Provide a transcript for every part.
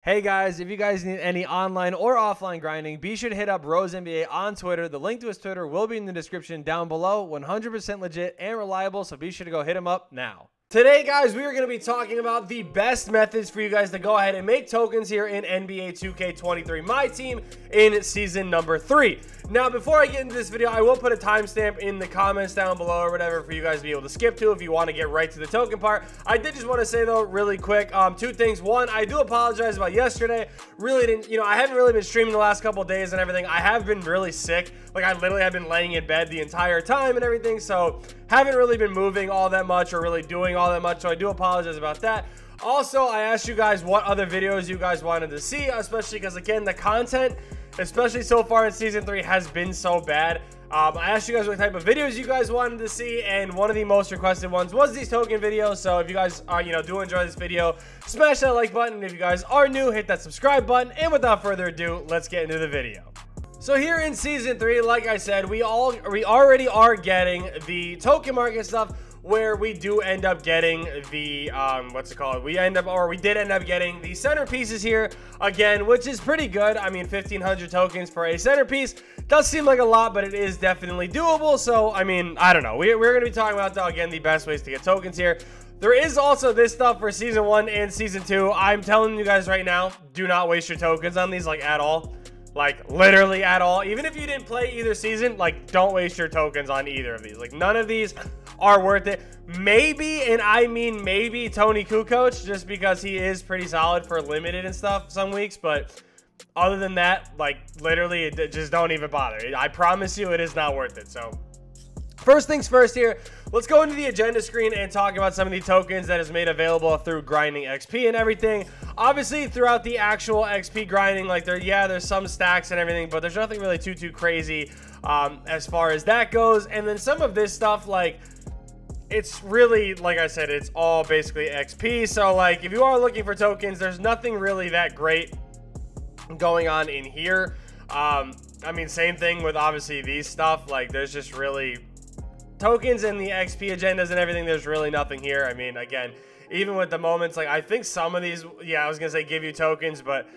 Hey guys, if you guys need any online or offline grinding, be sure to hit up Rose NBA on Twitter. The link to his Twitter will be in the description down below. 100% legit and reliable, so be sure to go hit him up now. Today, guys, we are going to be talking about the best methods for you guys to go ahead and make tokens here in NBA 2K23 Myteam in season number 3. Now, before I get into this video, I will put a timestamp in the comments down below or whatever for you guys to be able to skip to if you want to get right to the token part. I did just want to say, though, really quick, two things. One, I do apologize about yesterday. Really didn't, I haven't really been streaming the last couple of days and everything. I have been really sick. Like, I literally have been laying in bed the entire time and everything, so haven't really been moving all that much or really doing all that much, so I do apologize about that. Also, I asked you guys what other videos you guys wanted to see, especially because, again, the content, especially so far in Season 3, has been so bad. I asked you guys what type of videos you guys wanted to see, and one of the most requested ones was these token videos. So if you guys are, do enjoy this video, smash that like button. If you guys are new, hit that subscribe button. And without further ado, let's get into the video. So here in Season 3, like I said, we already are getting the token market stuff, where we do end up getting the we did end up getting the centerpieces here again, which is pretty good. I mean, 1,500 tokens for a centerpiece does seem like a lot, but it is definitely doable. So I mean, I don't know, we're going to be talking about, though, again, the best ways to get tokens here. There is also this stuff for Season 1 and Season 2. I'm telling you guys right now, do not waste your tokens on these, like, at all. Like, literally at all. Even if you didn't play either season, like, don't waste your tokens on either of these. Like, none of these are worth it. Maybe, and I mean maybe, Tony Kukoc, just because he is pretty solid for limited and stuff some weeks. But other than that, like, literally, just don't even bother. I promise you it is not worth it. So first things first here, let's go into the agenda screen and talk about some of the tokens that is made available through grinding XP and everything. Obviously, throughout the actual XP grinding, like, there's some stacks and everything, but there's nothing really too crazy as far as that goes. And then some of this stuff, like, it's really, like I said, it's all basically XP. So, like, if you are looking for tokens, there's nothing really that great going on in here. I mean, same thing with, obviously, these stuff. Like, there's just really tokens and the XP agendas and everything, there's really nothing here. I mean, again, even with the moments, like, I think some of these, I was gonna say give you tokens, but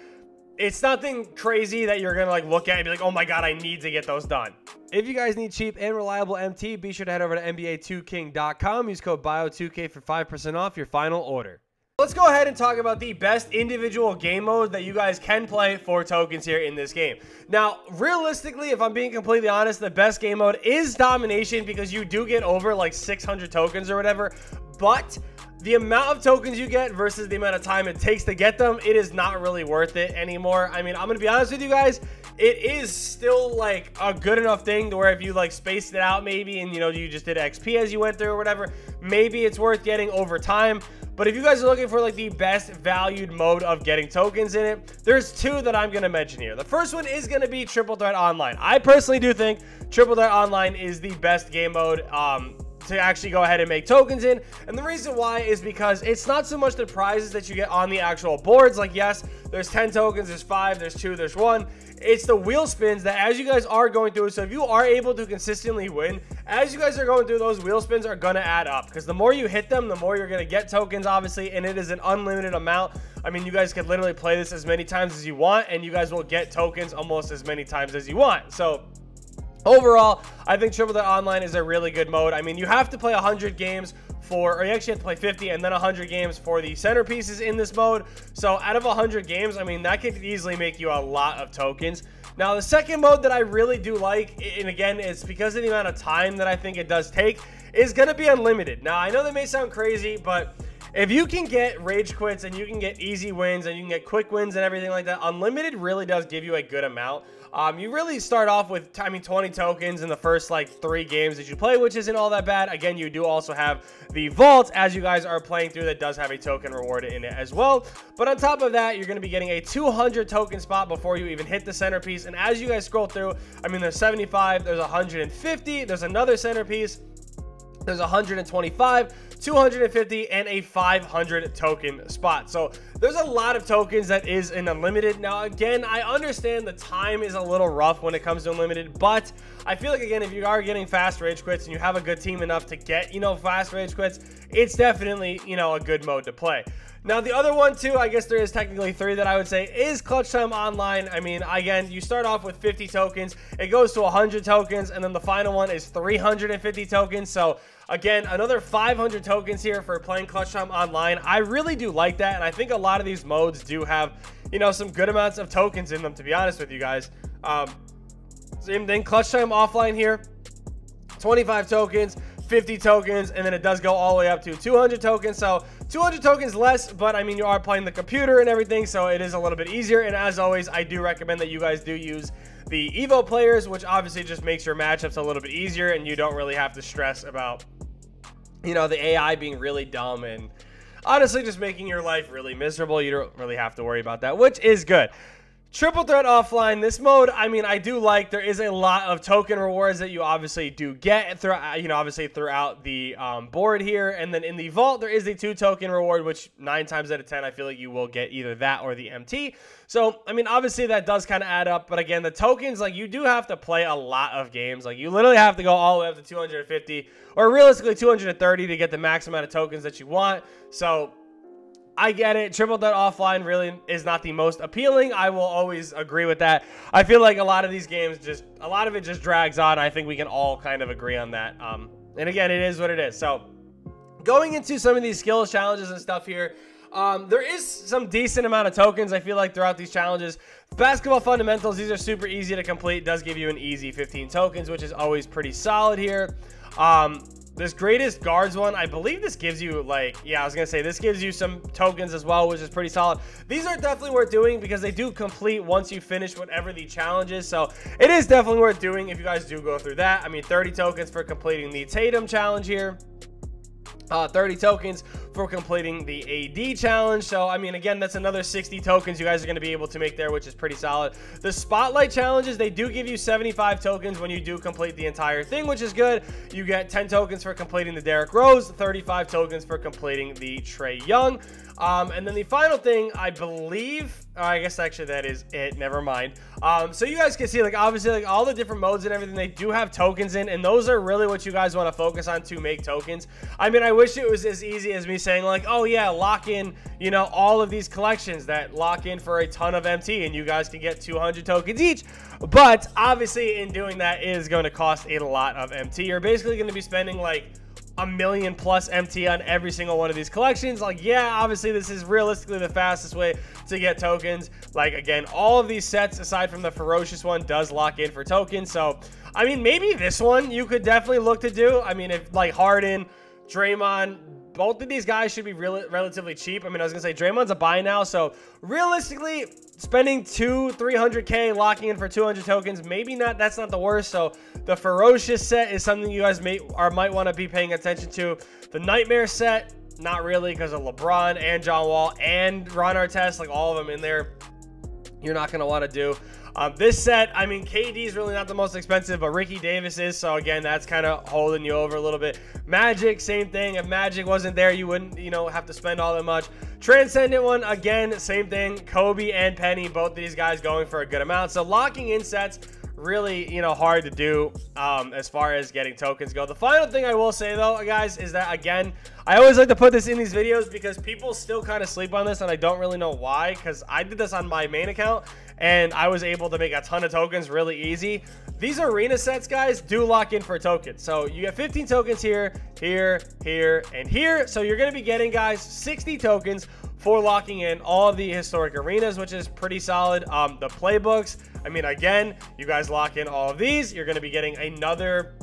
it's nothing crazy that you're gonna, like, look at and be like, oh my god, I need to get those done. If you guys need cheap and reliable MT, be sure to head over to NBA2King.com. Use code BIO2K for 5% off your final order. Let's go ahead and talk about the best individual game modes that you guys can play for tokens here in this game. Now, realistically, if I'm being completely honest, the best game mode is Domination, because you do get over like 600 tokens or whatever, but the amount of tokens you get versus the amount of time it takes to get them, it is not really worth it anymore. I mean, I'm going to be honest with you guys, it is still like a good enough thing to where if you like spaced it out maybe and you just did XP as you went through or whatever, maybe it's worth getting over time. But if you guys are looking for like the best valued mode of getting tokens in it, there's two that I'm going to mention here. The first one is going to be Triple Threat Online. I personally do think Triple Threat Online is the best game mode to actually go ahead and make tokens in. And the reason why is because it's not so much the prizes that you get on the actual boards. Like, yes, there's 10 tokens, there's 5, there's 2, there's 1. It's the wheel spins that as you guys are going through, so if you are able to consistently win, as you guys are going through, those wheel spins are going to add up, because the more you hit them, the more you're going to get tokens, obviously, and it is an unlimited amount. I mean, you guys could literally play this as many times as you want, and you guys will get tokens almost as many times as you want. So overall, I think Triple Threat Online is a really good mode. I mean, you have to play 100 games or you actually have to play 50 and then 100 games for the centerpieces in this mode. So out of 100 games, I mean, that could easily make you a lot of tokens. Now, the second mode that I really do like, and again, it's because of the amount of time that I think it does take, is going to be unlimited. Now, I know that may sound crazy, but if you can get rage quits and you can get easy wins and you can get quick wins and everything like that, unlimited really does give you a good amount. You really start off with, 20 tokens in the first like 3 games that you play, which isn't all that bad. Again, you do also have the vault as you guys are playing through that does have a token reward in it as well. But on top of that, you're going to be getting a 200 token spot before you even hit the centerpiece. And as you guys scroll through, I mean, there's 75, there's 150, there's another centerpiece, there's 125, 250, and a 500 token spot. So there's a lot of tokens that is in unlimited. Now, again, I understand the time is a little rough when it comes to unlimited, but I feel like, again, if you are getting fast rage quits and you have a good team enough to get, fast rage quits, it's definitely, a good mode to play. Now, the other one, too, I guess there is technically 3 that I would say is Clutch Time Online. I mean, again, you start off with 50 tokens. It goes to 100 tokens, and then the final one is 350 tokens. So, again, another 500 tokens here for playing Clutch Time Online. I really do like that, and I think a lot of these modes do have, you know, some good amounts of tokens in them, to be honest with you guys. Same thing, Clutch Time Offline here, 25 tokens. 50 tokens, and then it does go all the way up to 200 tokens. So 200 tokens less, but I mean, you are playing the computer and everything, so it is a little bit easier. And as always, I do recommend that you guys do use the Evo players, which obviously just makes your matchups a little bit easier, and you don't really have to stress about, you know, the AI being really dumb and honestly just making your life really miserable. You don't really have to worry about that, which is good. Triple Threat Offline, this mode, I mean, I do like. There is a lot of token rewards that you obviously do get throughout, you know, obviously throughout the board here. And then in the vault, there is a 2 token reward, which 9 times out of 10, I feel like you will get either that or the MT. So, I mean, obviously that does kind of add up. But again, the tokens, like, you do have to play a lot of games. Like, you literally have to go all the way up to 250 or realistically 230 to get the max amount of tokens that you want. So, I get it. Triple Threat Offline really is not the most appealing. I will always agree with that. I feel like a lot of these games a lot of it just drags on. I think we can all kind of agree on that. And again, it is what it is. So going into some of these skills challenges and stuff here, there is some decent amount of tokens, I feel like, throughout these challenges. Basketball fundamentals, these are super easy to complete. Does give you an easy 15 tokens, which is always pretty solid here. This greatest guards one, I believe this gives you, like, yeah, I was going to say, this gives you some tokens as well, which is pretty solid. These are definitely worth doing because they do complete once you finish whatever the challenge is. So it is definitely worth doing if you guys do go through that. I mean, 30 tokens for completing the Tatum challenge here. 30 tokens for completing the AD challenge. So, I mean, again, that's another 60 tokens you guys are going to be able to make there, which is pretty solid. The Spotlight challenges, they do give you 75 tokens when you do complete the entire thing, which is good. You get 10 tokens for completing the Derrick Rose, 35 tokens for completing the Trae Young. And then the final thing, I believe, I guess actually that is it, never mind. So you guys can see, like, obviously, like, all the different modes and everything, they do have tokens in, and those are really what you guys want to focus on to make tokens. I mean, I wish it was as easy as me saying, like, oh yeah, lock in, you know, all of these collections that lock in for a ton of MT, and you guys can get 200 tokens each. But obviously, in doing that is going to cost a lot of MT. You're basically going to be spending, like, $1 million plus MT on every single one of these collections. Like, yeah, obviously this is realistically the fastest way to get tokens. Like, again, all of these sets aside from the Ferocious one does lock in for tokens. So, I mean, maybe this one you could definitely look to do. I mean, if, like, Harden, Draymond, both of these guys should be relatively cheap. I mean, I was gonna say Draymond's a buy now, so realistically spending 200-300K locking in for 200 tokens, maybe not, that's not the worst. So the Ferocious set is something you guys might want to be paying attention to. The Nightmare set, not really, because of LeBron and John Wall and Ron Artest, like all of them in there, you're not gonna want to do. This set, I mean, KD is really not the most expensive, but Ricky Davis is. So, again, that's kind of holding you over a little bit. Magic, same thing. If Magic wasn't there, you wouldn't, you know, have to spend all that much. Transcendent one, again, same thing. Kobe and Penny, both of these guys going for a good amount. So, locking in sets, really, you know, hard to do as far as getting tokens go. The final thing I will say, though, guys, is that, again, I always like to put this in these videos because people still kind of sleep on this, and I don't really know why, because I did this on my main account, and I was able to make a ton of tokens really easy. These arena sets, guys, do lock in for tokens. So you get 15 tokens here, here, here, and here. So you're going to be getting, guys, 60 tokens for locking in all of the historic arenas, which is pretty solid. The playbooks, I mean, again, you guys lock in all of these, you're going to be getting another,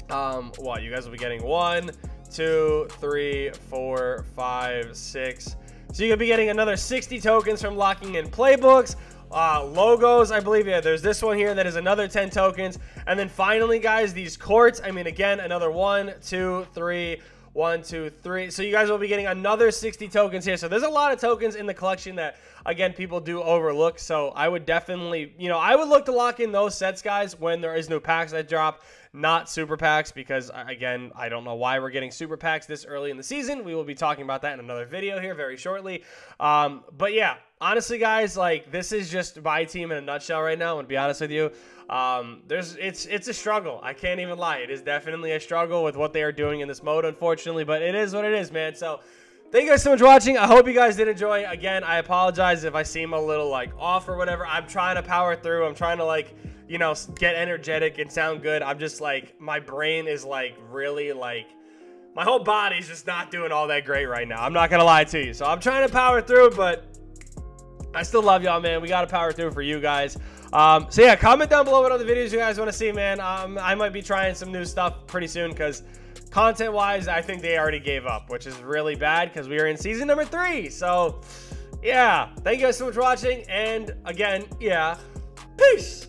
what, you guys will be getting 1, 2, 3, 4, 5, 6. So you're going to be getting another 60 tokens from locking in playbooks. Logos, I believe, yeah, there's this one here that is another 10 tokens. And then finally, guys, these courts, I mean, again, another 1, 2, 3, 1, 2, 3. So you guys will be getting another 60 tokens here. So there's a lot of tokens in the collection that, again, people do overlook. So I would definitely, you know, I would look to lock in those sets, guys, when there is no packs that drop, not super packs, because, again, I don't know why we're getting super packs this early in the season. We will be talking about that in another video here very shortly. But yeah, honestly, guys, like, this is just my team in a nutshell right now. I'm gonna be honest with you. It's a struggle. I can't even lie. It is definitely a struggle with what they are doing in this mode, unfortunately, but it is what it is, man. So Thank you guys so much for watching. I hope you guys did enjoy. Again, I apologize if I seem a little like off or whatever. I'm trying to power through. I'm trying to like, you know, get energetic and sound good. I'm just like, my brain is like really like, my whole body's just not doing all that great right now. I'm not going to lie to you. So I'm trying to power through, but I still love y'all, man. We got to power through for you guys. So yeah, comment down below what other videos you guys want to see, man. I might be trying some new stuff pretty soon because content-wise, I think they already gave up, which is really bad because we are in season number 3. So, yeah. Thank you guys so much for watching. And, again, yeah. Peace!